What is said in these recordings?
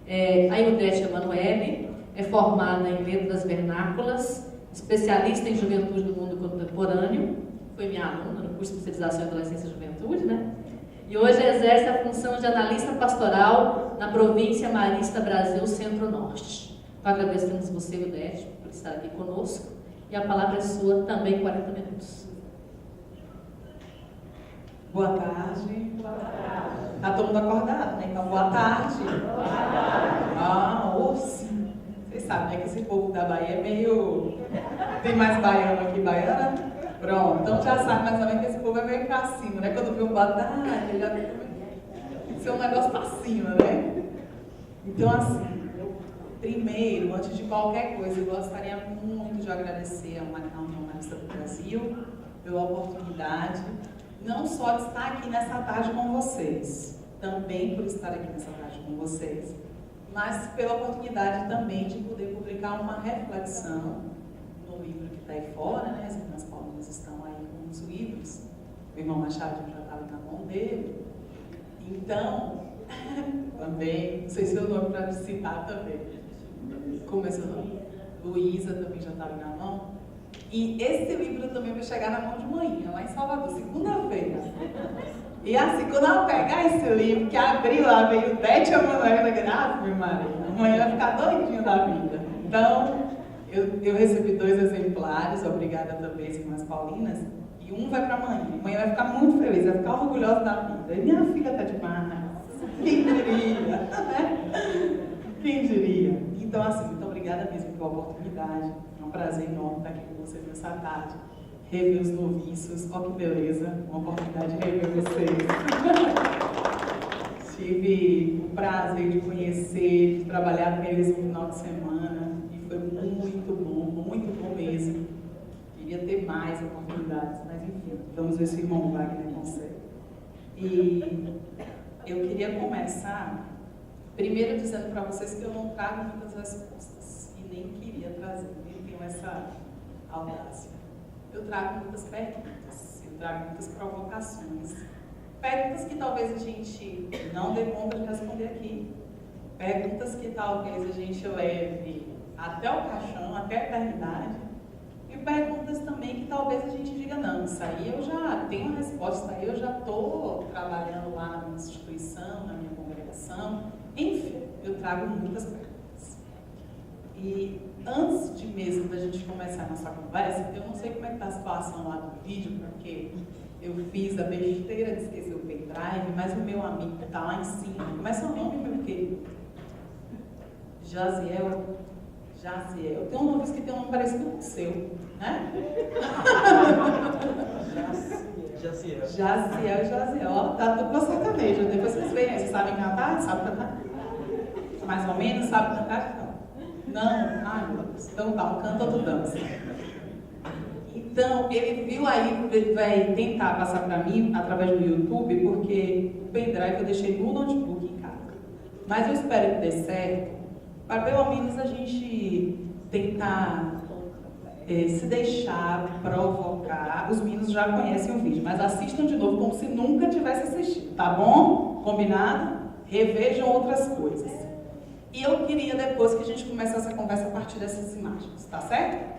A Ildete Emanuele é formada em letras vernáculas, especialista em juventude no mundo contemporâneo, foi minha aluna no curso de especialização em adolescência e juventude, né? E hoje exerce a função de analista pastoral na província Marista Brasil Centro-Norte. Então agradecemos você, Ildete, por estar aqui conosco, e a palavra é sua também, 40 minutos. Boa tarde. Boa tarde. Está todo mundo acordado, né? Então, boa tarde. Boa tarde. Sim. Vocês sabem, né, que esse povo da Bahia é meio... Tem mais baiano aqui, baiana? Pronto. Então já sabe mais ou menos que esse povo é meio pra cima, né? Quando viu boa tarde, já tem que ser um negócio pra cima, né? Então, assim, primeiro, antes de qualquer coisa, eu gostaria muito de agradecer ao União Marista do Brasil pela oportunidade, não só de estar aqui nessa tarde com vocês, também por estar aqui nessa tarde com vocês, mas pela oportunidade também de poder publicar uma reflexão no livro que está aí fora, né? As irmãs Paulinas estão aí com os livros, o irmão Machado já está ali na mão dele, então, também, não sei se é o nome para citar também, como é seu nome? Luísa também já está ali na mão. E esse livro também vai chegar na mão de manhã, lá em Salvador, segunda-feira. E assim, quando ela pegar esse livro, que abriu lá, veio Ildete Emanuele, Ave Maria, amanhã vai ficar doidinho da vida. Então, eu recebi 2 exemplares, obrigada também, irmãs Paulinas, e um vai para amanhã. Amanhã vai ficar muito feliz, vai ficar orgulhosa da vida. E minha filha está demais. Quem diria? Quem diria? Então, assim, muito obrigada mesmo pela oportunidade. É um prazer enorme estar aqui com vocês nessa tarde. Rever os noviços, olha que beleza, uma oportunidade de rever vocês. Tive o prazer de conhecer, de trabalhar com eles no final de semana, e foi muito bom mesmo. Queria ter mais oportunidades, mas enfim, vamos ver se o irmão Wagner consegue. E eu queria começar primeiro dizendo para vocês que eu não trago muitas respostas, e nem queria trazer, nem tenho essa audácia. Eu trago muitas perguntas, eu trago muitas provocações. Perguntas que talvez a gente não dê conta de responder aqui. Perguntas que talvez a gente leve até o caixão, até a eternidade. E perguntas também que talvez a gente diga, não, isso aí eu já tenho a resposta, aí eu já estou trabalhando lá na minha instituição, na minha congregação. Enfim, eu trago muitas perguntas. E antes de mesmo da gente começar a nossa conversa, eu não sei como é que está a situação lá do vídeo, porque eu fiz a besteira de esquecer o pendrive, mas o meu amigo está lá em cima. Como é seu nome, meu querido? Jaziel. Tem um nome que tem um nome parecido com o seu, né? Jaziel. Ó, tá tudo pra sertanejo. Depois vocês veem aí, vocês sabem cantar? Sabe cantar? Mais ou menos, sabe cantar? Não. Ai, meu Deus. Então tá, um canta, outro dança. Então, ele viu aí, ele vai tentar passar para mim através do YouTube, porque o pendrive eu deixei no notebook em casa. Mas eu espero que dê certo, para pelo menos a gente tentar se deixar provocar. Os meninos já conhecem o vídeo, mas assistam de novo como se nunca tivesse assistido, tá bom? Combinado? Revejam outras coisas. E eu queria depois que a gente começasse a conversa a partir dessas imagens, tá certo?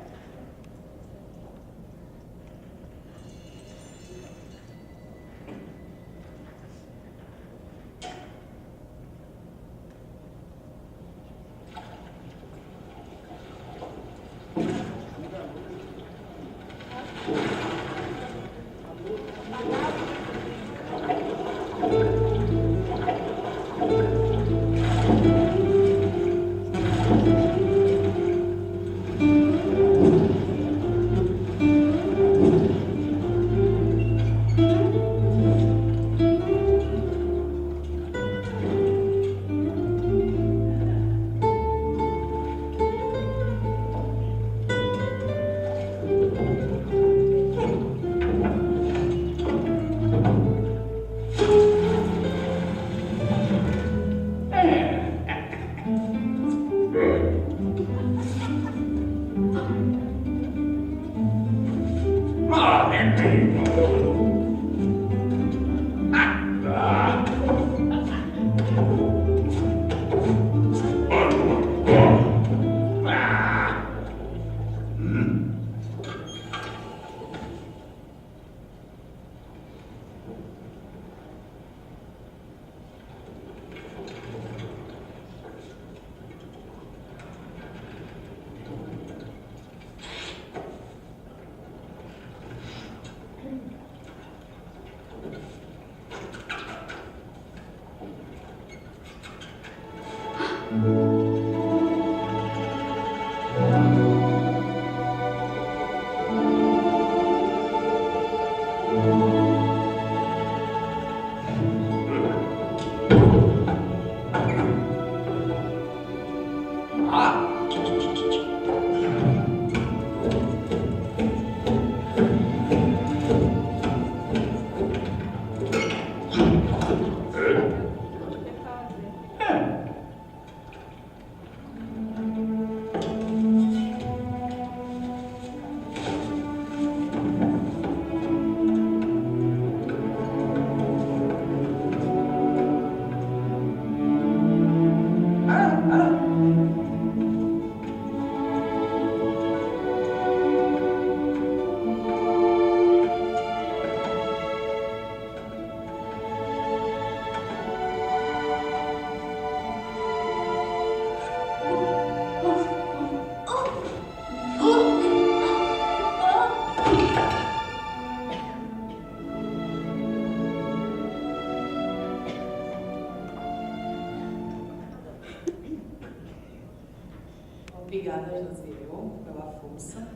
Obrigada, Josiel, pela força.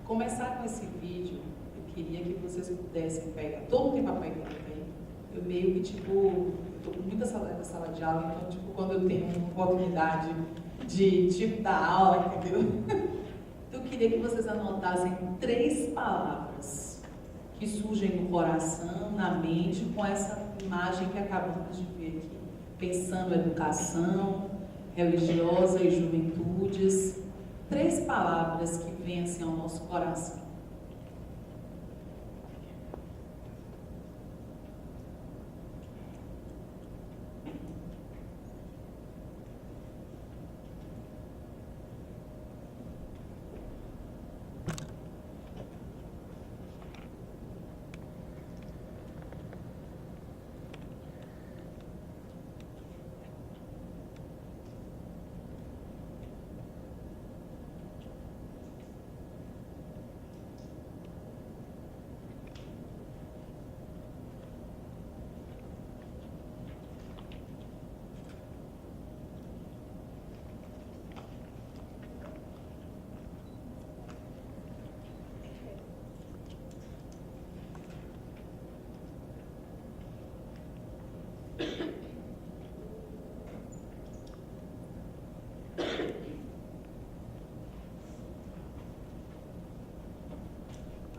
Começar com esse vídeo, eu queria que vocês pudessem pegar, todo mundo tem papel e caneta. Eu meio que, tipo, estou com muita saudade da sala de aula, então, tipo, quando eu tenho uma oportunidade de, tipo, dar aula, entendeu? Então, eu queria que vocês anotassem 3 palavras que surgem no coração, na mente, com essa imagem que acabamos de ver aqui. Pensando em educação religiosa e juventudes. 3 palavras que vêm assim ao nosso coração.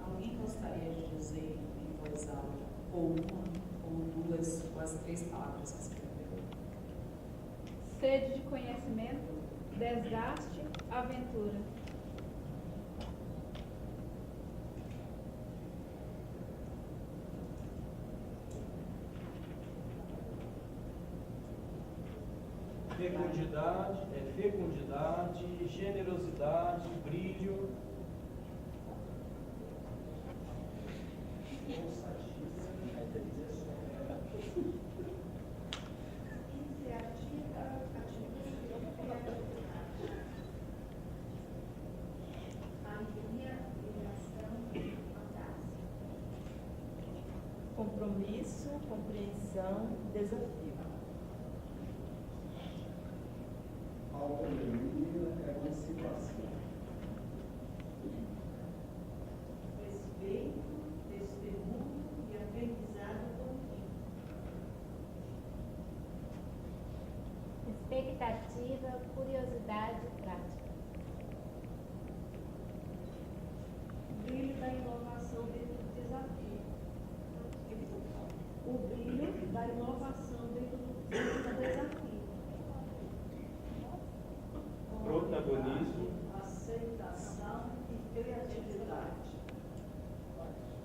Alguém gostaria de dizer em voz alta, ou uma, ou 2, com as 3 palavras que escreveu? Sede de conhecimento, desgaste, aventura. Fecundidade, generosidade, brilho. Compromisso, compreensão, desafio. Autonomia, emancipação. Respeito, testemunho e aprendizado contínuo. Expectativa, curiosidade e prática. Brilho da inovação dentro do desafio. O brilho da inovação dentro do desafio. Protagonismo. Aceitação e criatividade.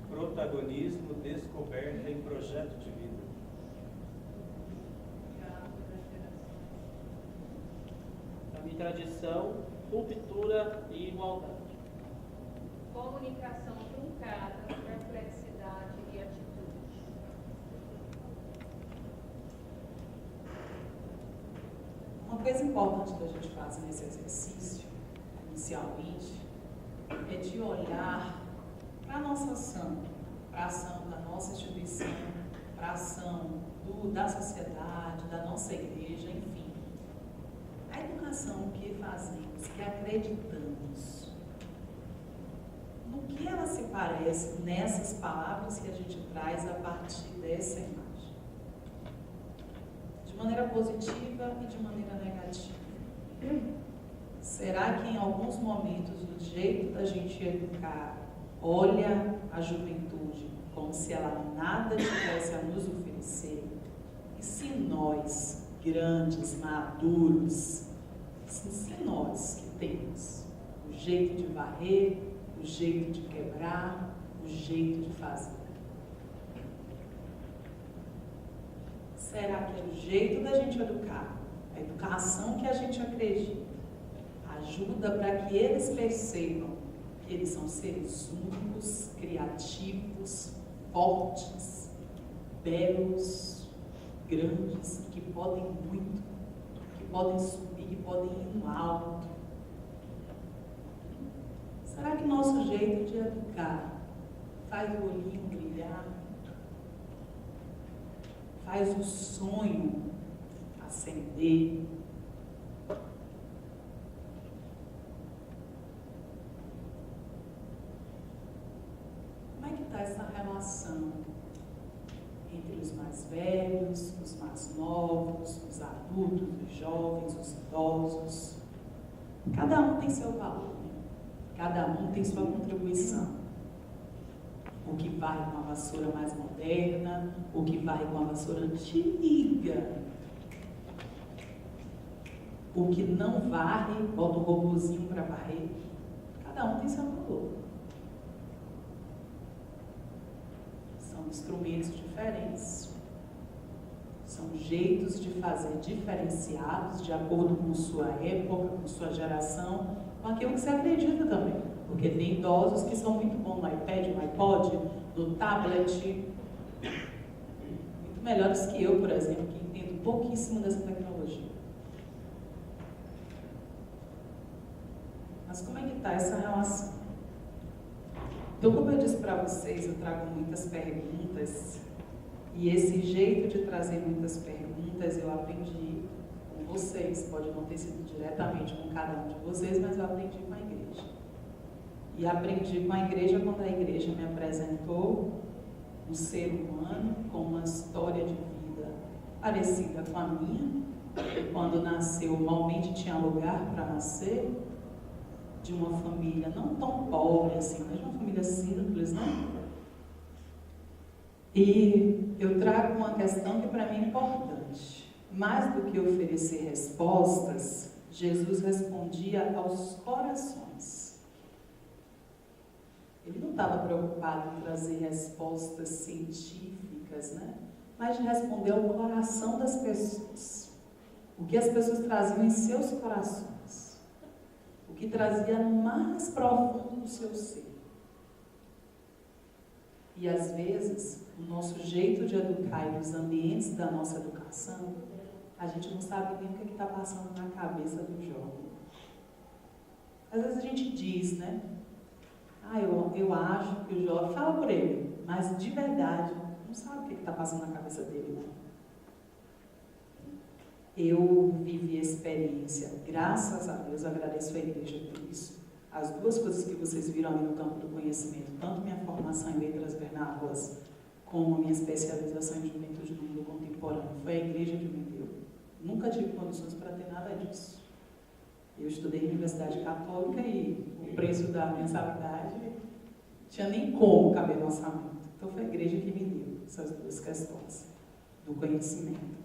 Protagonismo, descoberta e projeto de vida. A tradição, ruptura e igualdade. Comunicação truncada, perplexidade e atitude. Uma coisa importante que a gente faz nesse exercício, inicialmente, é de olhar para a nossa ação, para a ação da nossa instituição, para a ação da sociedade, da nossa igreja, enfim. A educação que fazemos, que acreditamos, no que ela se parece nessas palavras que a gente traz a partir dessa imagem. De maneira positiva e de maneira negativa. Será que em alguns momentos do jeito da gente educar, olha a juventude como se ela nada tivesse a nos oferecer? E se nós, grandes, maduros, se nós que temos o jeito de varrer, o jeito de quebrar, o jeito de fazer? Será que é o jeito da gente educar, a educação que a gente acredita, ajuda para que eles percebam que eles são seres únicos, criativos, fortes, belos, grandes, que podem muito, que podem subir, que podem ir no alto? Será que nosso jeito de educar faz o olhinho brilhar? Faz o sonho acender? os mais velhos, os mais novos, os adultos, os jovens, os idosos. Cada um tem seu valor, né? Cada um tem sua contribuição. O que varre com a vassoura mais moderna, o que varre com a vassoura antiga. O que não varre, bota um robozinho para varrer. Cada um tem seu valor. São instrumentos diferentes. São jeitos de fazer diferenciados de acordo com sua época, com sua geração, com aquilo que você acredita também. Porque tem idosos que são muito bons no iPad, no iPod, no tablet. Muito melhores que eu, por exemplo, que entendo pouquíssimo dessa tecnologia. Mas como é que está essa relação? Então, como eu disse para vocês, eu trago muitas perguntas. E esse jeito de trazer muitas perguntas eu aprendi com vocês. Pode não ter sido diretamente com cada um de vocês, mas eu aprendi com a igreja. E aprendi com a igreja quando a igreja me apresentou um ser humano com uma história de vida parecida com a minha. Quando nasceu, malmente tinha lugar para nascer, de uma família não tão pobre assim, mas de uma família simples, né? E eu trago uma questão que para mim é importante. Mais do que oferecer respostas, Jesus respondia aos corações. Ele não estava preocupado em trazer respostas científicas, né? Mas de responder ao coração das pessoas. O que as pessoas traziam em seus corações. O que trazia no mais profundo do seu ser. E às vezes, o nosso jeito de educar e os ambientes da nossa educação, a gente não sabe nem o que está passando na cabeça do jovem. Às vezes a gente diz, né? Eu acho que o jovem fala por ele, mas de verdade não sabe o que está passando na cabeça dele, né? Eu vivi a experiência, graças a Deus, agradeço a igreja por isso. As duas coisas que vocês viram ali no campo do conhecimento, tanto minha formação em letras vernáculas, como a minha especialização em juventude no mundo contemporâneo, foi a igreja que me deu. Nunca tive condições para ter nada disso. Eu estudei em Universidade Católica e o preço da mensalidade tinha nem como caber no orçamento. Então foi a igreja que me deu essas duas questões do conhecimento.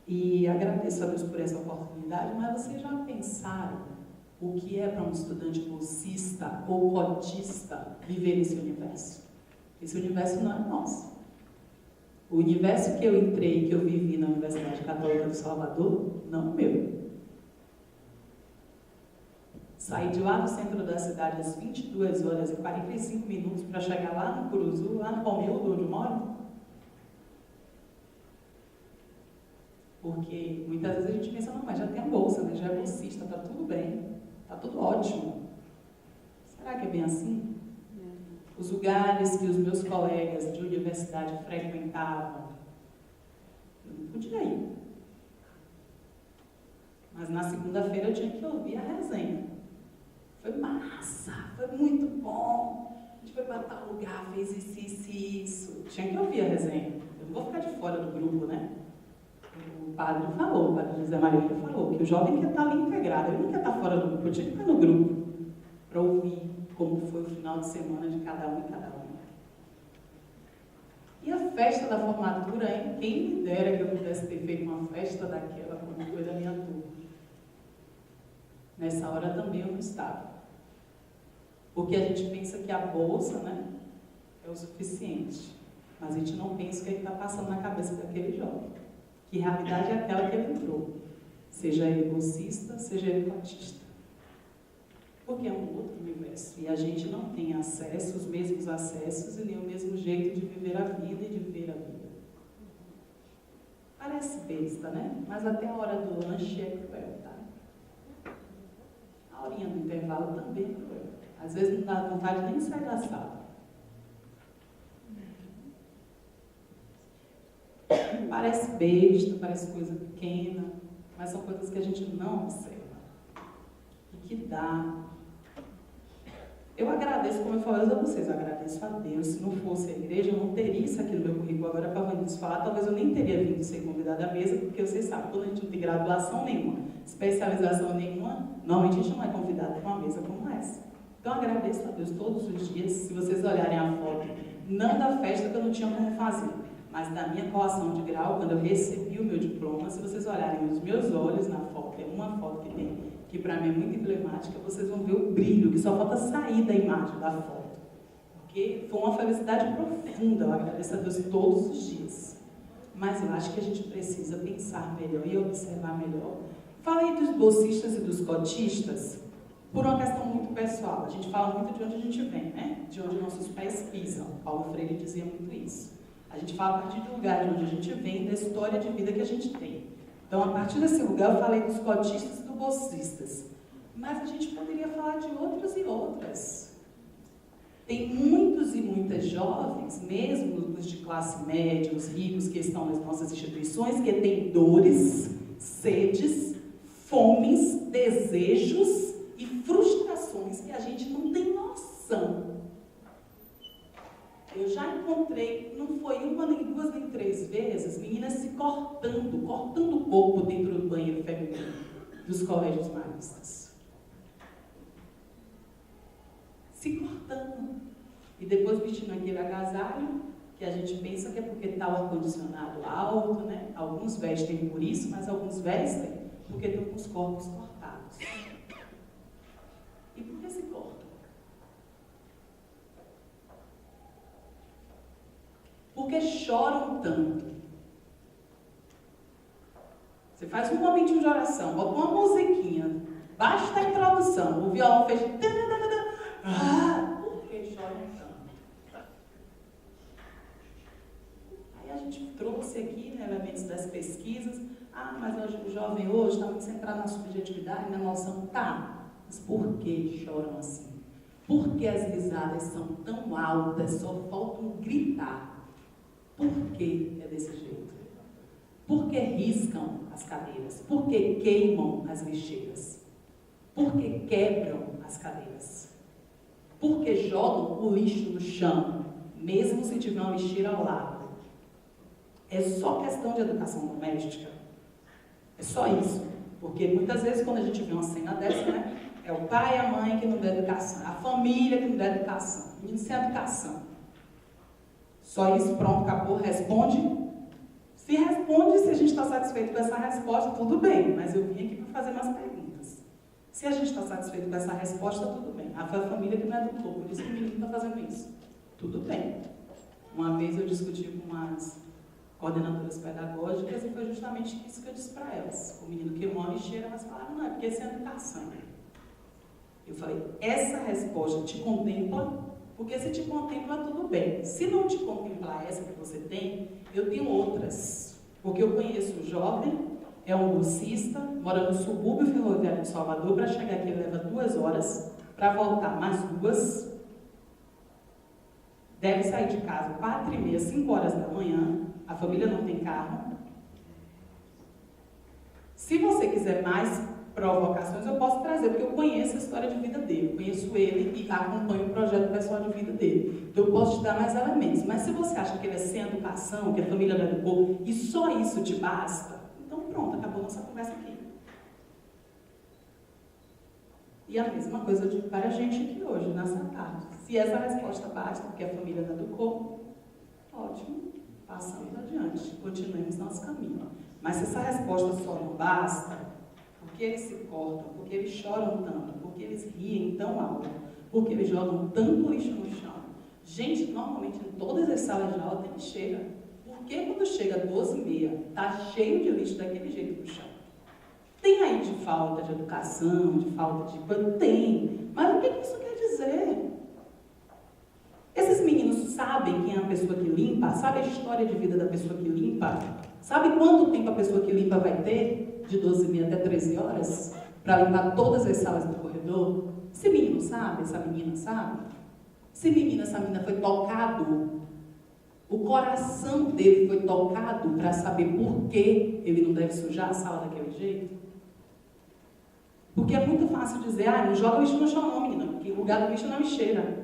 E agradeço a Deus por essa oportunidade, mas vocês já pensaram o que é para um estudante bolsista ou cotista viver esse universo? Esse universo não é nosso. O universo que eu entrei, que eu vivi na Universidade Católica do Salvador, não é meu. Saí de lá do centro da cidade às 22 horas e 45 minutos para chegar lá no Curuzu, lá no Palmeiras, onde eu moro. Porque muitas vezes a gente pensa, não, mas já tem a bolsa, né? Já é bolsista, está tudo bem, está tudo ótimo. Será que é bem assim? Os lugares que os meus colegas de universidade frequentavam, eu não podia ir. Mas na segunda-feira eu tinha que ouvir a resenha. Foi massa, foi muito bom. A gente foi para tal lugar, fez isso. Tinha que ouvir a resenha. Eu não vou ficar de fora do grupo, né? O padre falou, o padre José Maria falou que o jovem quer estar ali integrado, ele não quer estar fora do grupo, eu tinha que estar no grupo para ouvir como foi o final de semana de cada um e cada um. E a festa da formatura, hein? Quem me dera que eu pudesse ter feito uma festa daquela quando foi da minha turma. Nessa hora também eu não estava. Porque a gente pensa que a bolsa, né, é o suficiente, mas a gente não pensa o que está passando na cabeça daquele jovem. Que realidade é aquela que ele entrou, seja ele bolsista, seja ele cotista. Porque é um outro universo e a gente não tem acesso, os mesmos acessos e nem o mesmo jeito de viver a vida e de ver a vida. Parece besta, né? Mas até a hora do lanche é cruel, tá? A horinha do intervalo também é cruel. Às vezes não dá vontade nem de sair da sala. Parece besta, parece coisa pequena, mas são coisas que a gente não observa. E que dá Eu agradeço, como eu falei a vocês, eu agradeço a Deus. Se não fosse a igreja, eu não teria isso aqui no meu currículo agora para vos falar. Talvez eu nem teria vindo ser convidada à mesa, porque vocês sabem, quando a gente não tem graduação nenhuma, especialização nenhuma, normalmente a gente não é convidada para uma mesa como essa. Então eu agradeço a Deus todos os dias. Se vocês olharem a foto, não da festa que eu não tinha como fazer, mas da minha colação de grau, quando eu recebi o meu diploma, se vocês olharem os meus olhos na foto, é uma foto que tem, que para mim é muito emblemática, vocês vão ver o brilho, que só falta sair da imagem da foto. Porque foi uma felicidade profunda, eu agradeço a Deus todos os dias. Mas eu acho que a gente precisa pensar melhor e observar melhor. Falei dos bolsistas e dos cotistas por uma questão muito pessoal. A gente fala muito de onde a gente vem, né? De onde nossos pés pisam. Paulo Freire dizia muito isso. A gente fala a partir do lugar de onde a gente vem, da história de vida que a gente tem. Então, a partir desse lugar, eu falei dos cotistas e dos bolsistas. Mas a gente poderia falar de outras e outras. Tem muitos e muitas jovens, mesmo os de classe média, os ricos que estão nas nossas instituições, que têm dores, sedes, fomes, desejos e frustrações que a gente não tem noção. Eu já encontrei, não foi uma, nem duas, nem três vezes, meninas se cortando o corpo dentro do banheiro feminino dos colégios maristas. Se cortando. E depois vestindo aquele agasalho, que a gente pensa que é porque está o ar-condicionado alto, né? Alguns vestem por isso, mas alguns vestem porque estão com os corpos cortados. E por que se cortam? Porque choram tanto. Você faz um momentinho de oração, bota uma musiquinha, baixa a introdução, o violão fez... Por que choram tanto? Aí a gente trouxe aqui, né, elementos das pesquisas. Mas o jovem hoje está muito centrado na subjetividade, na noção. Tá, mas por que choram assim? Por que as risadas são tão altas, só faltam gritar? Por que é desse jeito? Por que riscam as cadeiras? Por que queimam as lixeiras? Por que quebram as cadeiras? Por que jogam o lixo no chão, mesmo se tiver uma lixeira ao lado? É só questão de educação doméstica? É só isso. Porque muitas vezes quando a gente vê uma cena dessa, né? É o pai e a mãe que não dão educação, a família que não dá educação, o menino sem educação. Só isso, pronto, acabou, responde. Se responde, se a gente está satisfeito com essa resposta, tudo bem, mas eu vim aqui para fazer mais perguntas. Se a gente está satisfeito com essa resposta, tudo bem. Foi a família que não educou, por isso que o menino está fazendo isso. Tudo bem. Uma vez eu discuti com umas coordenadoras pedagógicas e foi justamente isso que eu disse para elas. O menino queimou a lixeira, mas falaram, não, é porque isso é educação. Eu falei, essa resposta te contempla? Porque se te contempla, tudo bem. Se não te contemplar essa que você tem, eu tenho outras. Porque eu conheço um jovem, é um bolsista, mora no subúrbio ferroviário de Salvador, para chegar aqui ele leva 2 horas, para voltar mais 2. Deve sair de casa 4h30, 5 horas da manhã. A família não tem carro. Se você quiser mais provocações, eu posso trazer, porque eu conheço a história de vida dele, conheço ele e acompanho o projeto pessoal de vida dele. Então eu posso te dar mais elementos. Mas se você acha que ele é sem educação, que a família não educou, e só isso te basta, então pronto, acabou nossa conversa aqui. E a mesma coisa eu digo para a gente aqui hoje, nessa tarde. Se essa resposta basta, porque a família não educou, ótimo, passamos adiante, continuemos nosso caminho. Mas se essa resposta só não basta, porque eles se cortam, porque eles choram tanto, porque eles riem tão alto, porque eles jogam tanto lixo no chão. Gente, normalmente em todas as salas de aula tem lixeira. Por que quando chega 12h30, está cheio de lixo daquele jeito no chão? Tem aí de falta de educação, de falta de... Tem. Mas o que isso quer dizer? Esses meninos sabem quem é a pessoa que limpa? Sabe a história de vida da pessoa que limpa? Sabe quanto tempo a pessoa que limpa vai ter? De 12h30 até 13 horas? Para limpar todas as salas do corredor? Esse menino sabe? Essa menina sabe? Essa menina foi tocado. O coração dele foi tocado para saber por que ele não deve sujar a sala daquele jeito? Porque é muito fácil dizer, não joga lixo no chão não, menina, porque o lugar do lixo não me cheira.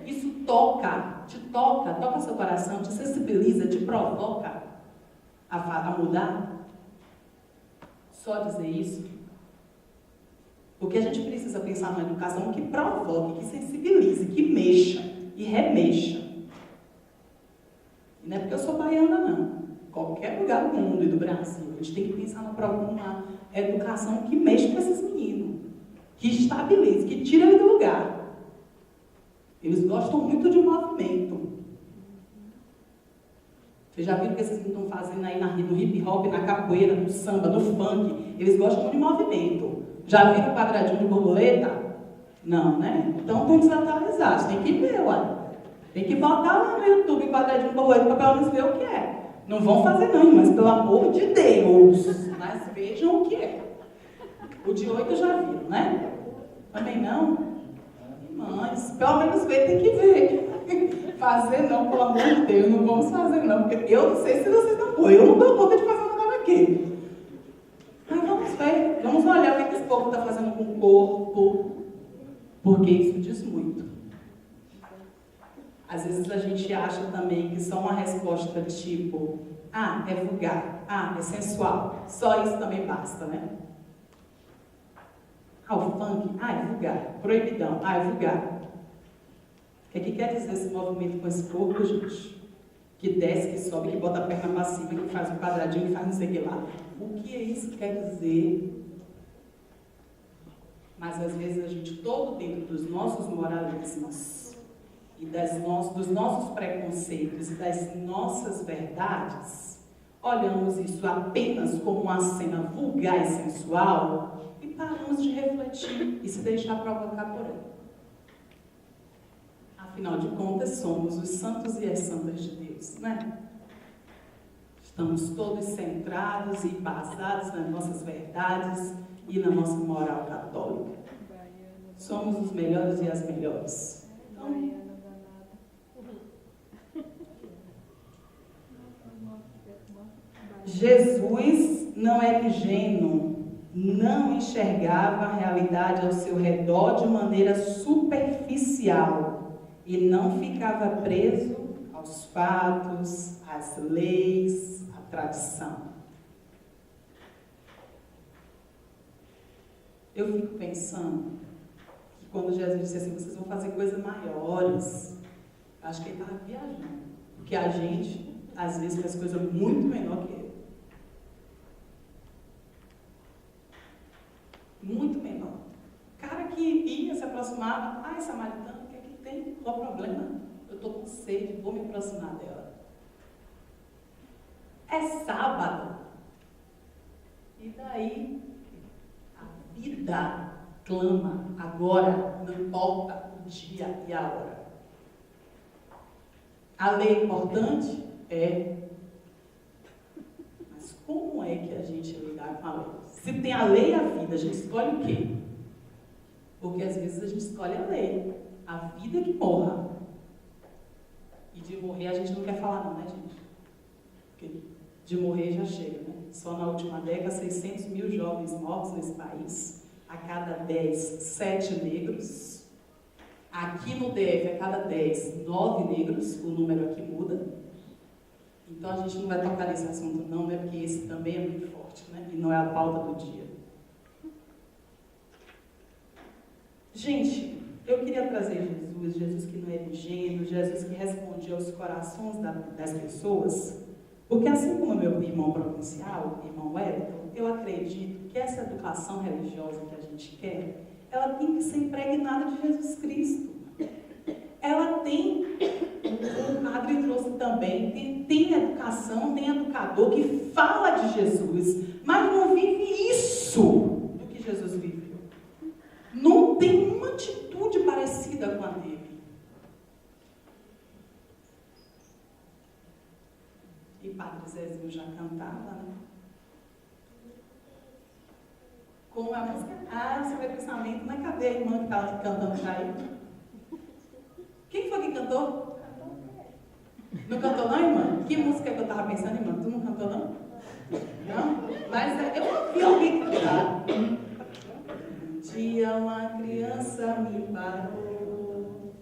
Isso te toca seu coração, te sensibiliza, te provoca a mudar. Só dizer isso. Porque a gente precisa pensar numa educação que provoque, que sensibilize, que mexa e remexa. E não é porque eu sou baiana, não. Qualquer lugar do mundo e do Brasil, a gente tem que pensar numa educação que mexa com esses meninos, que estabilize, que tira ele do lugar. Eles gostam muito de movimento. Vocês já viram o que esses meninos estão fazendo aí no hip hop, na capoeira, no samba, no funk? Eles gostam muito de movimento. Já viram o quadradinho de borboleta? Não, né? Então estão desatualizados. Tem que ver, ué. Tem que botar lá no YouTube o quadradinho de borboleta para pelo menos ver o que é. Não vão fazer não, mas pelo amor de Deus. Mas vejam o que é. O de 8 já viram, né? Também não? Mas pelo menos ver, tem que ver. Fazer não, pelo amor de Deus. Não vamos fazer não. Porque eu não sei se vocês não vão. Eu não dou conta de fazer nada aqui. Mas vamos ver. Vamos olhar o que esse povo está fazendo com o corpo. Porque isso diz muito. Às vezes a gente acha também que só uma resposta tipo, é vulgar, é sensual, só isso também basta, né? O funk, é vulgar, proibidão, é vulgar. O que quer dizer esse movimento com esse corpo, gente? Que desce, que sobe, que bota a perna pra cima, que faz um quadradinho, que faz não sei o que lá. O que é isso que quer dizer? Mas às vezes a gente, todo dentro dos nossos moralismos, e dos nossos preconceitos e das nossas verdades, olhamos isso apenas como uma cena vulgar e sensual e paramos de refletir e se deixar provocar por ele. Afinal de contas, somos os santos e as santas de Deus, né? Estamos todos centrados e basados nas nossas verdades e na nossa moral católica. Somos os melhores e as melhores. Então, Jesus não era ingênuo, não enxergava a realidade ao seu redor de maneira superficial e não ficava preso aos fatos, às leis, à tradição. Eu fico pensando que quando Jesus disse assim, vocês vão fazer coisas maiores, acho que ele estava viajando, porque a gente às vezes faz coisa muito menor que ele. Muito menor. O cara que ia, se aproximava, samaritano, o que é que tem? Qual o problema? Eu estou com sede, vou me aproximar dela. É sábado. E daí, a vida clama agora, não importa o dia e a hora. A lei é importante? É. Mas como é que a gente lidar com a lei? Se tem a lei e a vida, a gente escolhe o quê? Porque às vezes a gente escolhe a lei. A vida que morra. E de morrer a gente não quer falar não, né, gente? Porque de morrer já chega, né? Só na última década, 600 mil jovens mortos nesse país. A cada 10, 7 negros. Aqui no DF, a cada 10, 9 negros. O número aqui muda. Então a gente não vai tocar nesse assunto não, né? Porque esse também é muito forte, né? E não é a pauta do dia. Gente, eu queria trazer Jesus que não era ingênuo, Jesus que respondia aos corações das pessoas, porque assim como meu irmão provincial, irmão Wellington, eu acredito que essa educação religiosa que a gente quer, ela tem que ser impregnada de Jesus Cristo. Ela tem, o padre trouxe também, tem educação, tem educador que fala de Jesus, mas não vive isso do que Jesus viveu. Não tem uma atitude parecida com a dele. E Padre Zezinho já cantava, né? Como a música? Você vai pensamento, mas cadê a irmã que estava cantando já aí? Quem foi que cantou? Não cantou não, irmã? Que música que eu estava pensando, irmã? Tu não cantou não? Não? Mas eu ouvi alguém cantar. dia uma criança me parou,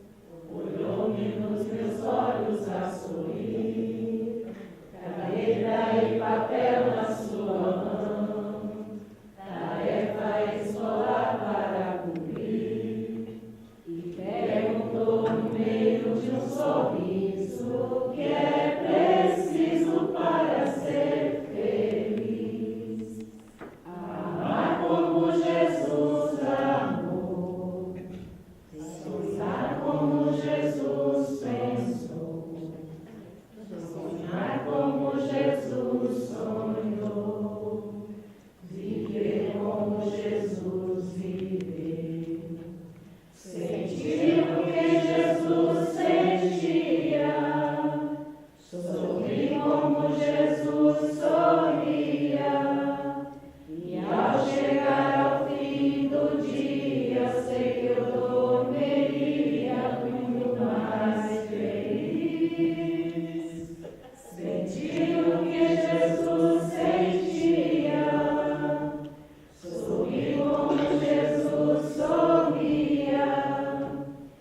olhou-me nos meus olhos a sorrir, caneta e papel na sua mão, tarefa escolar para cumprir, e perguntou no meio de um sorriso o que é preciso para ser feliz. Amar como Jesus amou, sonhar como Jesus pensou, sonhar como Jesus sonhou, viver como Jesus viveu, sentir o que Jesus sentia, sorrir como Jesus sorria, e ao chegar ao fim do dia, sei que eu dormiria muito mais feliz. Sentir o que Jesus sentia, sorrir como Jesus sorria,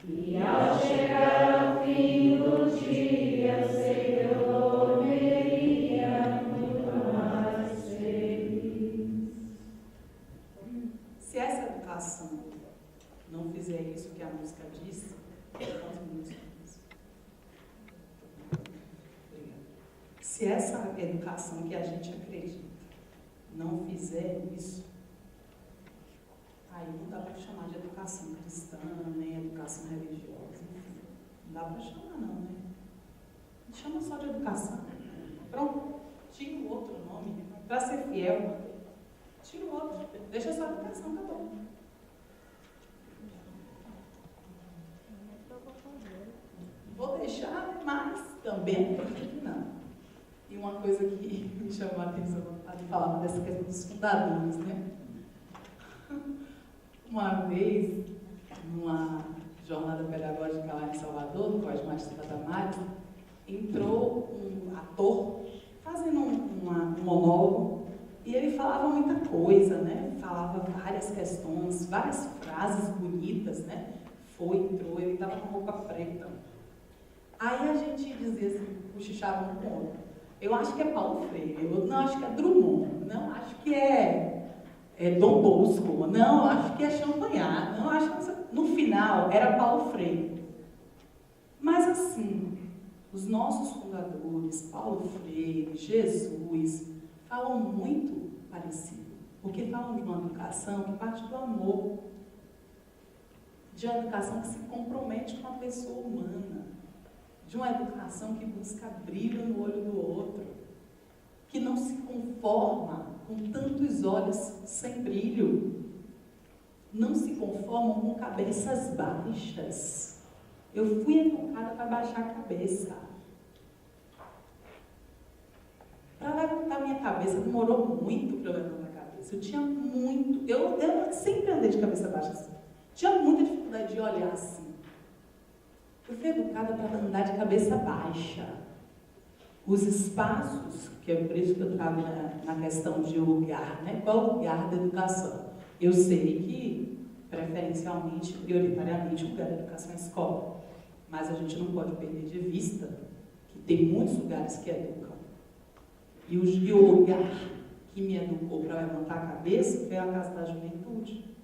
e ao chegar ao fim do dia, sei que eu dormiria muito mais feliz. Se essa educação não fizer isso que a música diz, se essa educação que a gente acredita não fizer isso, aí não dá para chamar de educação cristã, nem educação religiosa, enfim. Não dá para chamar não, né? A gente chama só de educação. Pronto, tira o outro nome, para ser fiel, tira o outro, deixa só a educação, tá bom. Vou deixar, mas também acredito que não. E uma coisa que me chamou a atenção quando falava dessa questão dos fundadores, né? Uma vez, numa jornada pedagógica lá em Salvador, no Colégio Magistra Damares, entrou um ator fazendo um monólogo e ele falava muita coisa, né? Falava várias questões, várias frases bonitas, né? Entrou, ele estava com roupa preta. Aí a gente dizia assim, cochichava um com o outro. Eu acho que é Paulo Freire, eu não acho que é Drummond, não acho que é Dom Bosco, não acho que é Champagnat, não acho que... No final era Paulo Freire. Mas assim, os nossos fundadores, Paulo Freire, Jesus, falam muito parecido, porque falam de uma educação que parte do amor, de uma educação que se compromete com a pessoa humana, de uma educação que busca brilho no olho do outro, que não se conforma com tantos olhos sem brilho, não se conformam com cabeças baixas. Eu fui educada para baixar a cabeça. Para levantar minha cabeça, demorou muito para eu levantar a cabeça. Eu tinha muito... Eu sempre andei de cabeça baixa assim. Tinha muita dificuldade de olhar assim. Eu fui educada para andar de cabeça baixa. Os espaços, que é por isso que eu estava na questão de lugar, né? Qual é o lugar da educação? Eu sei que, preferencialmente, prioritariamente, o lugar da educação é a escola. Mas a gente não pode perder de vista que tem muitos lugares que educam. E o lugar que me educou para levantar a cabeça foi a Casa da Juventude,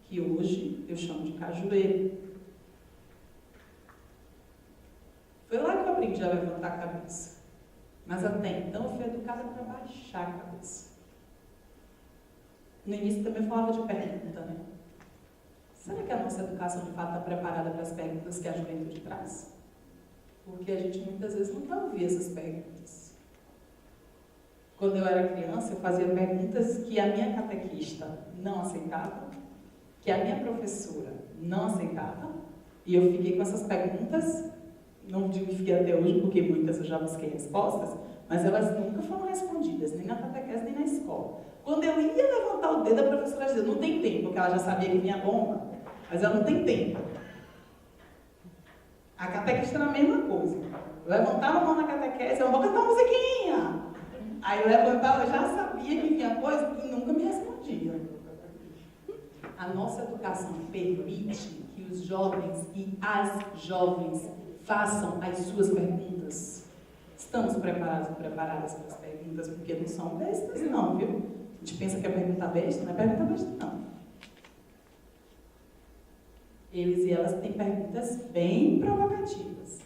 que hoje eu chamo de Cajueiro. Foi lá que eu aprendi a levantar a cabeça. Mas até então eu fui educada para baixar a cabeça. No início também falava de pergunta, né? Será que a nossa educação de fato está preparada para as perguntas que a juventude traz? Porque a gente muitas vezes não vai ouvir essas perguntas. Quando eu era criança, eu fazia perguntas que a minha catequista não aceitava, que a minha professora não aceitava, e eu fiquei com essas perguntas. Não digo que fiquei até hoje, porque muitas eu já busquei respostas, mas elas nunca foram respondidas, nem na catequese, nem na escola. Quando eu ia levantar o dedo, a professora dizia, não tem tempo, porque ela já sabia que vinha bomba, mas ela não tem tempo. A catequista era a mesma coisa. Eu levantava a mão na catequese, eu vou cantar uma musiquinha. Aí eu levantava, eu já sabia que vinha coisa e nunca me respondia. a nossa educação permite que os jovens e as jovens façam as suas perguntas? Estamos preparados e preparadas para as perguntas, porque não são bestas, não, viu? A gente pensa que é pergunta besta, não é pergunta besta, não. Eles e elas têm perguntas bem provocativas.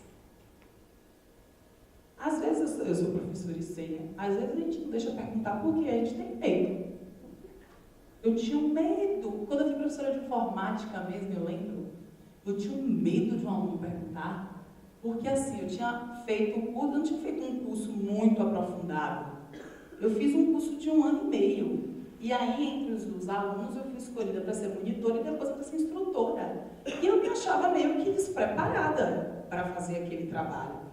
Às vezes, eu sou professora e sei, né? Às vezes a gente não deixa perguntar porque a gente tem medo. Eu tinha um medo. Quando eu fui professora de informática mesmo, eu lembro, eu tinha um medo de um aluno perguntar, porque assim, eu não tinha feito um curso muito aprofundado. Eu fiz um curso de 1 ano e meio. E aí, entre os alunos, eu fui escolhida para ser monitora e depois para ser instrutora. E eu me achava meio que despreparada para fazer aquele trabalho.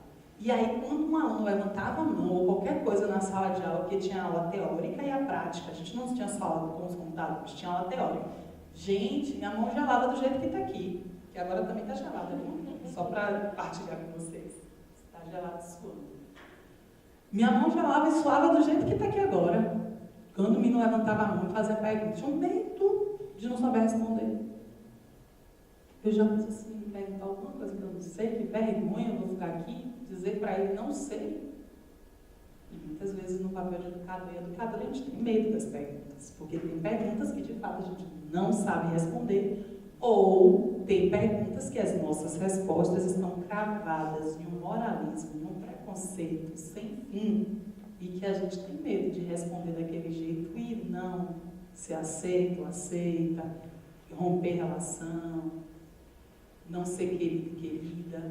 E aí, quando um aluno levantava a mão ou qualquer coisa na sala de aula, porque tinha aula teórica e a prática, a gente não tinha sala com os computadores, tinha aula teórica. Gente, minha mão gelava do jeito que está aqui, que agora também está gelada, só para partilhar com vocês. Está gelado e suando. Minha mão gelava e suava do jeito que está aqui agora. Quando o menino levantava a mão e fazia pergunta, tinha um medo de não saber responder. Eu já penso assim, perguntar alguma coisa que eu não sei, que vergonha eu vou ficar aqui, dizer para ele não sei. E muitas vezes no papel de educador e educadora a gente tem medo das perguntas, porque tem perguntas que de fato a gente não sabe responder, ou tem perguntas que as nossas respostas estão cravadas em um moralismo, em um preconceito sem fim, e que a gente tem medo de responder daquele jeito e não se aceita ou aceita, romper relação, não ser querido e querida.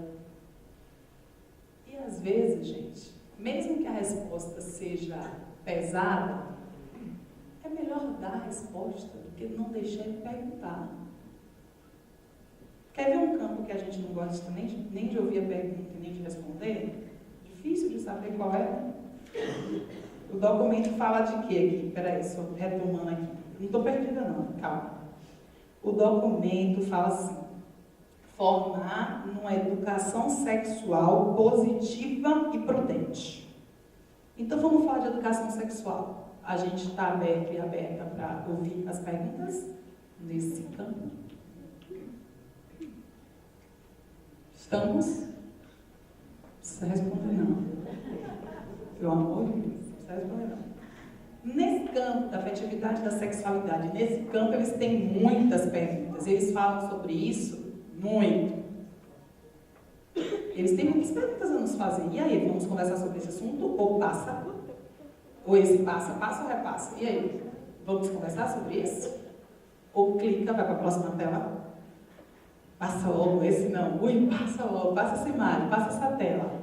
E às vezes, gente, mesmo que a resposta seja pesada, é melhor dar a resposta do que não deixar ele perguntar. Quer ver um campo que a gente não gosta nem de ouvir a pergunta e nem de responder? Difícil de saber qual é. O documento fala de quê aqui? Peraí, só retomando aqui. Não estou perdida não, calma. O documento fala assim: formar numa educação sexual positiva e prudente. Então vamos falar de educação sexual. A gente está aberto e aberta para ouvir as perguntas nesse campo. Estamos? Não precisa responder não. Pelo amor de Deus, não precisa responder não. Nesse campo da afetividade e da sexualidade, nesse campo eles têm muitas perguntas. Eles falam sobre isso muito. Eles têm muitas perguntas a nos fazer. E aí, vamos conversar sobre esse assunto? Ou passa? Ou esse passa ou repassa? E aí, vamos conversar sobre isso? Ou clica, vai para a próxima tela? Passa logo, esse não. Ui, passa logo, passa essa imagem, passa essa tela.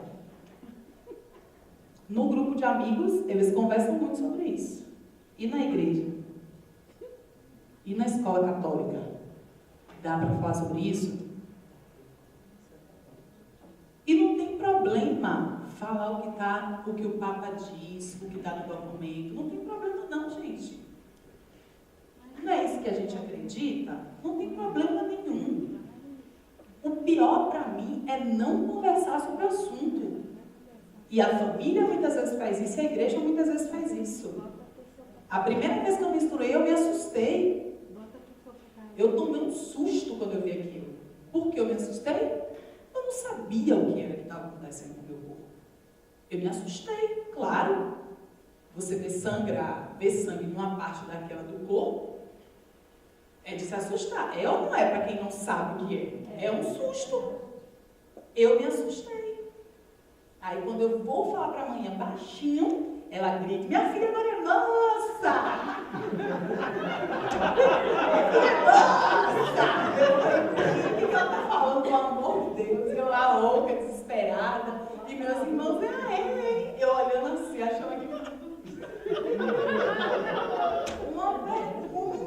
No grupo de amigos, eles conversam muito sobre isso. E na igreja? E na escola católica? Dá para falar sobre isso? E não tem problema falar o que o Papa diz, o que está no documento. Não tem problema não, gente. Não é isso que a gente acredita? Não tem problema nenhum. O pior para mim é não conversar sobre o assunto. E a família muitas vezes faz isso, e a igreja muitas vezes faz isso. A primeira vez que eu menstruei, eu me assustei. Eu tomei um susto quando eu vi aquilo. Por que eu me assustei? Eu não sabia o que era que estava acontecendo com o meu corpo. Eu me assustei, claro. Você ver sangue numa parte daquela do corpo, é de se assustar. É ou não é, para quem não sabe o que é? É um susto. Eu me assustei. Aí quando eu vou falar para a mãe baixinho, ela grita: minha filha agora é mansa! O que ela está falando, pelo amor de Deus? Eu lá louca, desesperada. E meus irmãos, eu olhando assim, achando que... Uma vergonha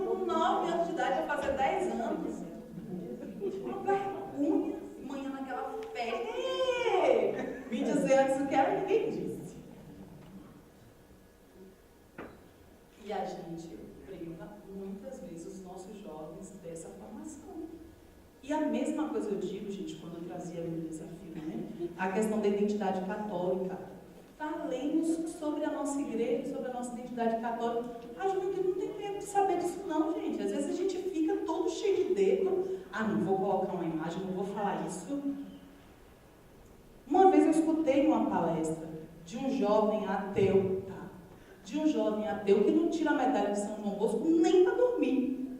com 9 anos de idade, vai fazer 10 anos. Uma vergonha. Manhã naquela festa, me dizer antes o que era, ninguém disse. E a gente priva muitas vezes os nossos jovens dessa formação. E a mesma coisa eu digo, gente, quando eu trazia o desafio, né? A questão da identidade católica. falemos sobre a nossa igreja, sobre a nossa identidade católica. A juventude não tem medo de saber disso não, gente. Às vezes a gente fica todo cheio de dedo. Ah, não vou colocar uma imagem, não vou falar isso. Uma vez eu escutei uma palestra de um jovem ateu, de um jovem ateu que não tira a medalha de São João Bosco nem para dormir.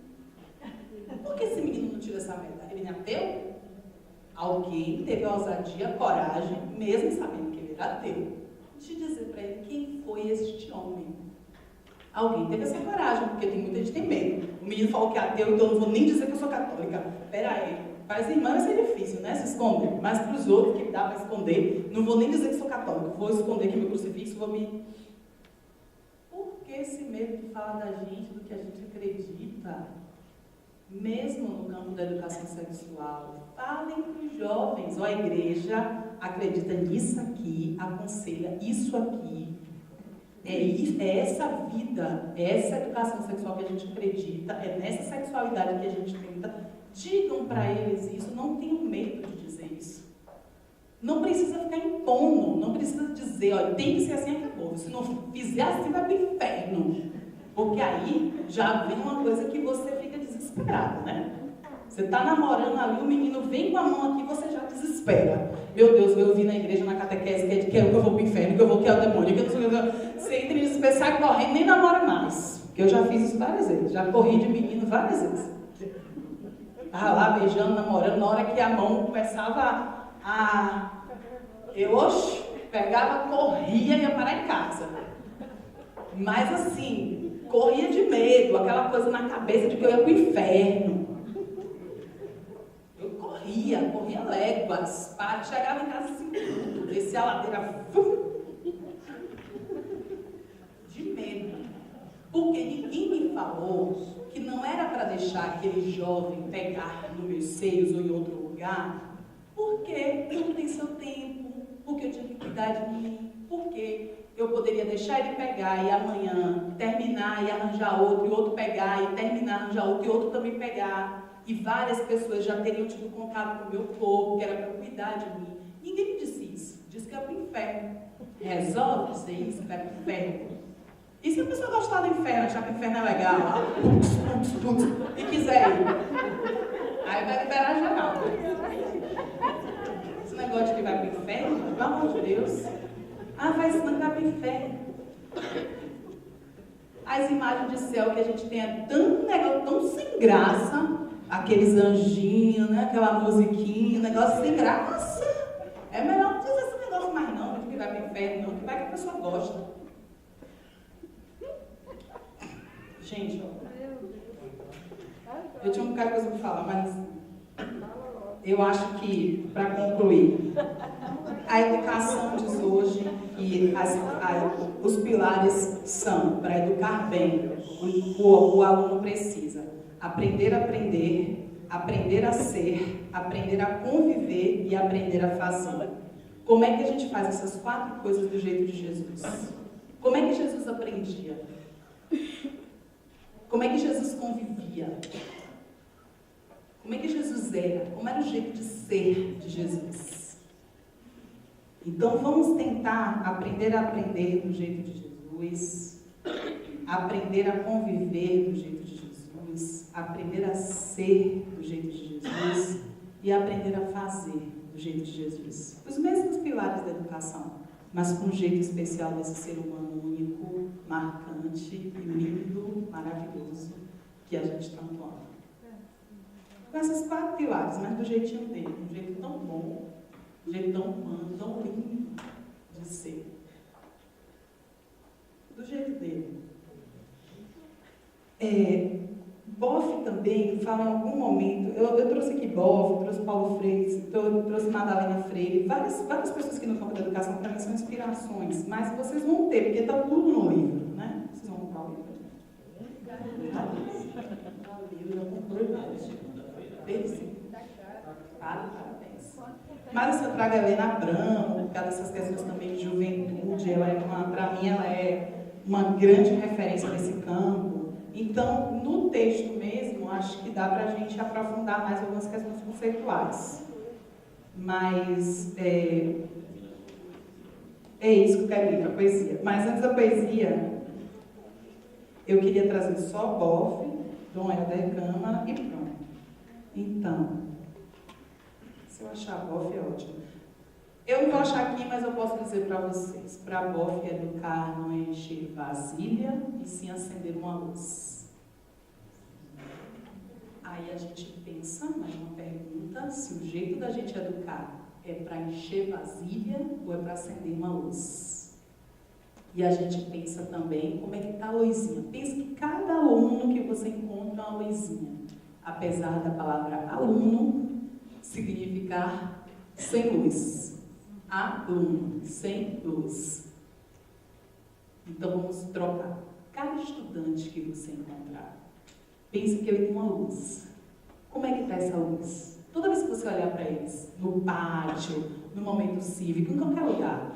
Por que esse menino não tira essa medalha? Ele é ateu? Alguém teve a ousadia, a coragem, mesmo sabendo que ele era ateu, de dizer para ele quem foi este homem. Alguém teve essa coragem, porque tem muita gente que tem medo. O menino falou que é ateu, então eu não vou nem dizer que eu sou católica. Pera aí, para as irmãs vai ser difícil, né? Se esconder. Mas para os outros que dá para esconder, não vou nem dizer que sou católica. Vou esconder aqui meu crucifixo, vou me... Por que esse medo de falar da gente, do que a gente acredita? Mesmo no campo da educação sexual, falem para os jovens, ó, a igreja acredita nisso aqui, aconselha isso aqui, é essa vida, é essa educação sexual que a gente acredita, é nessa sexualidade que a gente tenta. Digam para eles isso, não tenham medo de dizer isso. Não precisa ficar impondo, não precisa dizer, ó, tem que ser assim, acabou. Se não fizer assim, vai para o inferno. Porque aí já vem uma coisa que você fica desesperado, né? Você está namorando ali, o menino vem com a mão aqui, você já desespera. Meu Deus, eu vi na igreja, na catequese, que eu vou para o inferno, que eu vou, que é o demônio, que eu não sei o que. Você entra em desespero, sai correndo, nem namora mais. Porque eu já fiz isso várias vezes, já corri de menino várias vezes. Estava lá beijando, namorando, na hora que a mão começava a... Eu, oxe, pegava, corria e ia parar em casa. Mas assim, corria de medo, aquela coisa na cabeça de que eu ia para o inferno. Eu corria léguas, chegava em casa 5 minutos, descia a ladeira, de medo. Porque ninguém me falou que não era para deixar aquele jovem pegar nos meus seios ou em outro lugar, porque tudo tem seu tempo, porque eu tinha que cuidar de mim, porque eu poderia deixar ele pegar e amanhã terminar e arranjar outro, e outro pegar e terminar, arranjar outro, e outro também pegar. E várias pessoas já teriam tido contato com o meu corpo, que era para cuidar de mim. Ninguém me disse isso. Disse que é para o inferno. Resolve ser isso, que vai para o inferno. E se a pessoa gostar do inferno, achar que o inferno é legal, e quiser ir, aí vai liberar geral. Esse negócio de que vai para o inferno, pelo amor de Deus. Ah, vai para o inferno. As imagens de céu que a gente tem é tão negócio, tão sem graça. Aqueles anjinhos, né? Aquela musiquinha, negócio sem graça. É melhor não dizer esse negócio mais não, que vai para o inferno, não, que vai que a pessoa gosta. Gente, ó, eu tinha um bocado de coisa para falar, mas eu acho que, para concluir, a educação de hoje e os pilares são, para educar bem, o aluno precisa aprender a ser, aprender a conviver e aprender a fazer. Como é que a gente faz essas 4 coisas do jeito de Jesus? Como é que Jesus aprendia? Como é que Jesus convivia? Como é que Jesus era? Como era o jeito de ser de Jesus? Então vamos tentar aprender do jeito de Jesus, aprender a conviver do jeito de Jesus, aprender a ser do jeito de Jesus e aprender a fazer do jeito de Jesus. Os mesmos pilares da educação, mas com um jeito especial desse ser humano único, marcante, lindo, maravilhoso, que a gente tanto ama. Com esses 4 pilares, mas do jeitinho dele, um jeito tão bom, um jeito tão humano, tão lindo de ser. Do jeito dele. Boff também fala em algum momento, eu trouxe aqui Boff, trouxe Paulo Freire, trouxe Madalena Freire, várias pessoas que no campo da educação para mim são inspirações, mas vocês vão ter, porque está tudo no livro, né? Vocês vão comprar o livro. Eu já comprei vários. Parabéns. Mas eu trago a Helena Abramo, por causa dessas questões também de juventude, para mim ela é uma grande referência nesse campo. Então, no texto mesmo, acho que dá para a gente aprofundar mais algumas questões conceituais. Mas, É isso que eu quero ir para a poesia. Mas antes da poesia, eu queria trazer só Boff, Dom Helder Câmara e pronto. Então, se eu achar Boff é ótimo. Eu não vou achar aqui, mas eu posso dizer para vocês. Para Boff, educar não é encher vasilha e sim acender uma luz. Aí a gente pensa, mais uma pergunta, se o jeito da gente educar é para encher vasilha ou é para acender uma luz? E a gente pensa também como é que está a luzinha. Pensa que cada aluno que você encontra é uma luzinha. Apesar da palavra aluno significar sem luz. Aluno, sem luz. Então vamos trocar. Cada estudante que você encontrar, pense que ele tem uma luz. Como é que está essa luz? Toda vez que você olhar para eles, no pátio, no momento cívico, em qualquer lugar,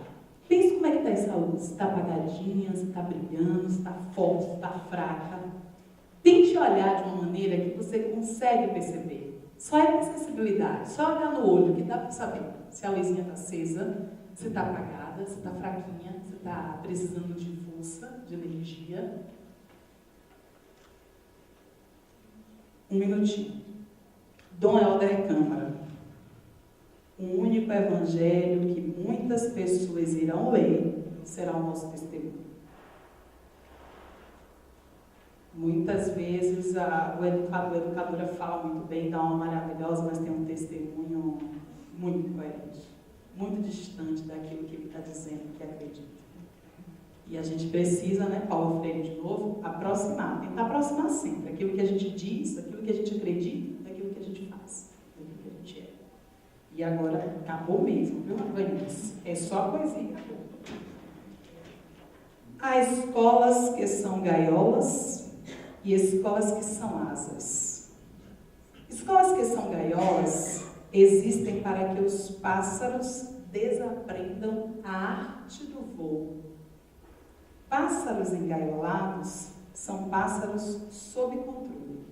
pense como é que está essa luz. Se está apagadinha, se está brilhando, se está forte, se está fraca. Tente olhar de uma maneira que você consegue perceber. Só é sensibilidade, só olhar no olho que dá para saber se a luzinha está acesa, se está apagada, se está fraquinha, se está precisando de força, de energia. Um minutinho. Dom Helder Câmara. Um único evangelho que muitas pessoas irão ler será o nosso testemunho. Muitas vezes o educador, a educadora fala muito bem, dá uma maravilhosa, mas tem um testemunho muito coerente, muito distante daquilo que ele está dizendo que acredita. E a gente precisa, né, Paulo Freire de novo, aproximar, tentar aproximar sempre aquilo que a gente diz, aquilo que a gente acredita, daquilo que a gente faz, daquilo que a gente é. E agora acabou mesmo, viu, Vanice? É só a poesia, acabou. Há escolas que são gaiolas e escolas que são asas. Escolas que são gaiolas existem para que os pássaros desaprendam a arte do voo. Pássaros engaiolados são pássaros sob controle.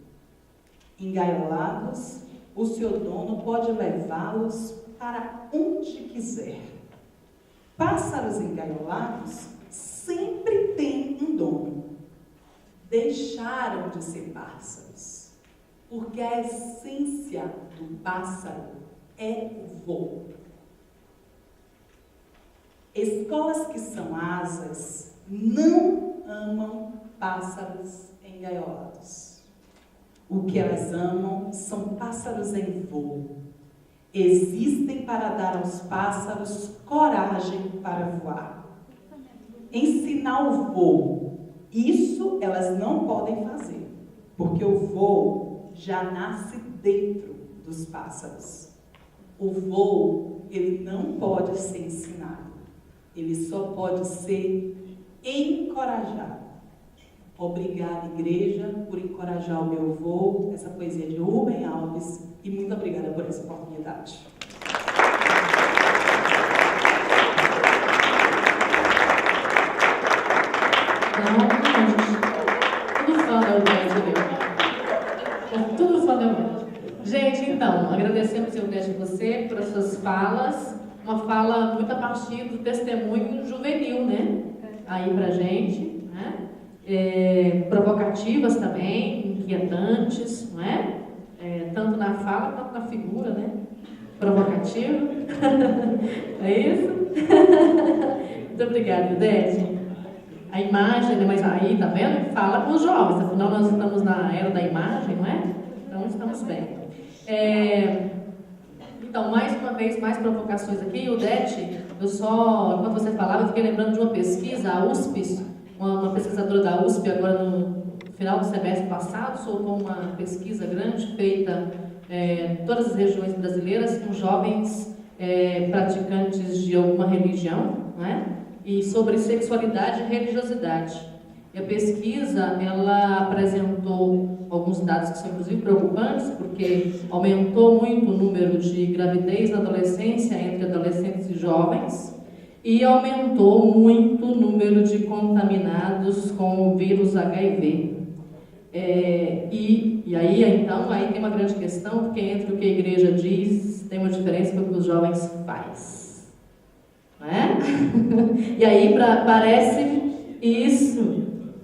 Engaiolados, o seu dono pode levá-los para onde quiser. Pássaros engaiolados sempre têm um dono. Deixaram de ser pássaros, porque a essência do pássaro é o voo. Escolas que são asas não amam pássaros engaiolados. O que elas amam são pássaros em voo. Existem para dar aos pássaros coragem para voar. Ensinar o voo. Isso elas não podem fazer, porque o voo já nasce dentro dos pássaros. O voo, ele não pode ser ensinado, ele só pode ser encorajado. Obrigada, igreja, por encorajar o meu voo. Essa poesia de Rubem Alves, e muito obrigada por essa oportunidade. Tudo fã da UERJ. Gente, então, agradecemos o Eudete você por as suas falas, uma fala muito a partir do testemunho juvenil, né? Aí pra gente, né? Provocativas também, inquietantes, não é? Tanto na fala quanto na figura, né? Provocativo. É isso? Muito obrigada, Eudete. A imagem, né? Mas aí, tá vendo? Fala com os jovens, afinal nós estamos na era da imagem, não é? Então estamos bem. Então, mais uma vez, mais provocações aqui. Eudete, enquanto você falava, eu fiquei lembrando de uma pesquisa, a USP, uma pesquisadora da USP, agora no final do semestre passado, soltou uma pesquisa grande, feita em todas as regiões brasileiras, com jovens praticantes de alguma religião, não é? E sobre sexualidade e religiosidade. E a pesquisa, ela apresentou alguns dados que são inclusive preocupantes, porque aumentou muito o número de gravidez na adolescência entre adolescentes e jovens, e aumentou muito o número de contaminados com o vírus HIV. E aí, então, aí tem uma grande questão, porque entre o que a igreja diz, tem uma diferença com o que os jovens fazem. não é? E aí parece isso.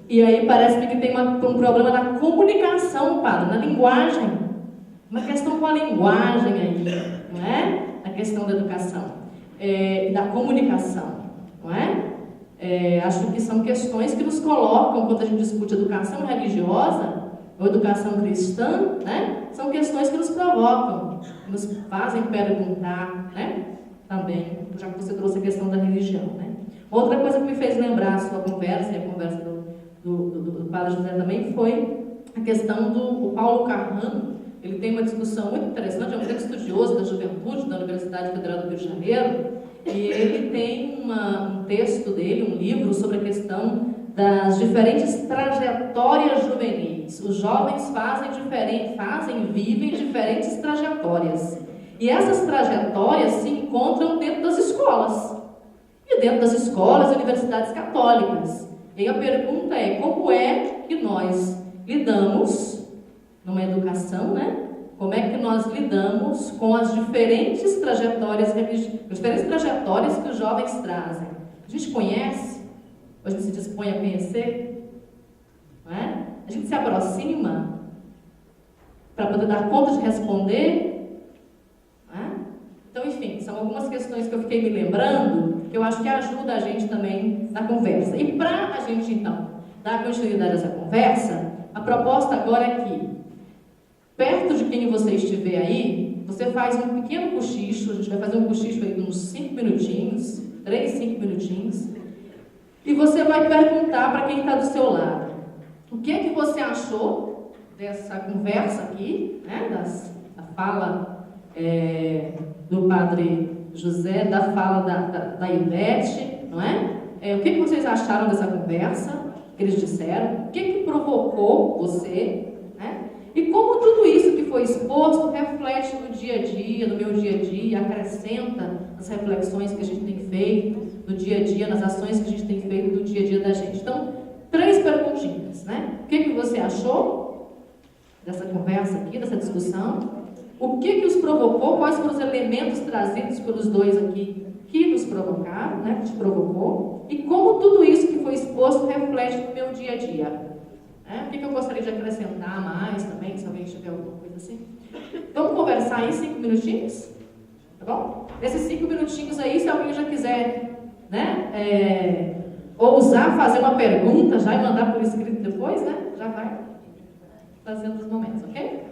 E aí parece que tem um problema na comunicação, padre, na linguagem. Uma questão com a linguagem aí, não é? A questão da educação, da comunicação, não é? Acho que são questões que nos colocam, quando a gente discute educação religiosa ou educação cristã, né? São questões que nos provocam, que nos fazem perguntar, né? Também, já que você trouxe a questão da religião, né? Outra coisa que me fez lembrar a sua conversa, e a conversa do Padre José também, foi a questão do Paulo Carrano. Ele tem uma discussão muito interessante, é um grande estudioso da juventude da Universidade Federal do Rio de Janeiro, e ele tem um texto dele, um livro sobre a questão das diferentes trajetórias juvenis. Os jovens fazem e vivem diferentes trajetórias. E essas trajetórias se encontram dentro das escolas. E dentro das escolas e universidades católicas. E a pergunta é, como é que nós lidamos numa educação, né? Como é que nós lidamos com as diferentes trajetórias que os jovens trazem? A gente conhece? Ou a gente se dispõe a conhecer? Não é? A gente se aproxima para poder dar conta de responder? Não é? Então, enfim, são algumas questões que eu fiquei me lembrando, que eu acho que ajuda a gente também na conversa. E para a gente, então, dar continuidade a essa conversa, a proposta agora é que, perto de quem você estiver aí, você faz um pequeno cochicho, a gente vai fazer um cochicho aí de uns 5 minutinhos, 5 minutinhos, e você vai perguntar para quem está do seu lado, o que é que você achou dessa conversa aqui, né, da fala do Padre José, da fala da Ivete, não é? O que que vocês acharam dessa conversa que eles disseram? O que que provocou você, né? E como tudo isso que foi exposto reflete no dia a dia, no meu dia a dia, acrescenta nas reflexões que a gente tem feito no dia a dia, nas ações que a gente tem feito no dia a dia da gente. Então, 3 perguntinhas, né? O que que você achou dessa conversa aqui, dessa discussão? O que que os provocou? Quais foram os elementos trazidos pelos dois aqui que nos provocaram, né? Que te provocou? E como tudo isso que foi exposto reflete no meu dia a dia? O que eu gostaria de acrescentar mais também, se alguém tiver alguma coisa assim? Vamos conversar aí 5 minutinhos? Tá bom? Nesses 5 minutinhos aí, se alguém já quiser, né, ousar fazer uma pergunta já e mandar por escrito depois, né? Já vai fazendo os momentos, ok?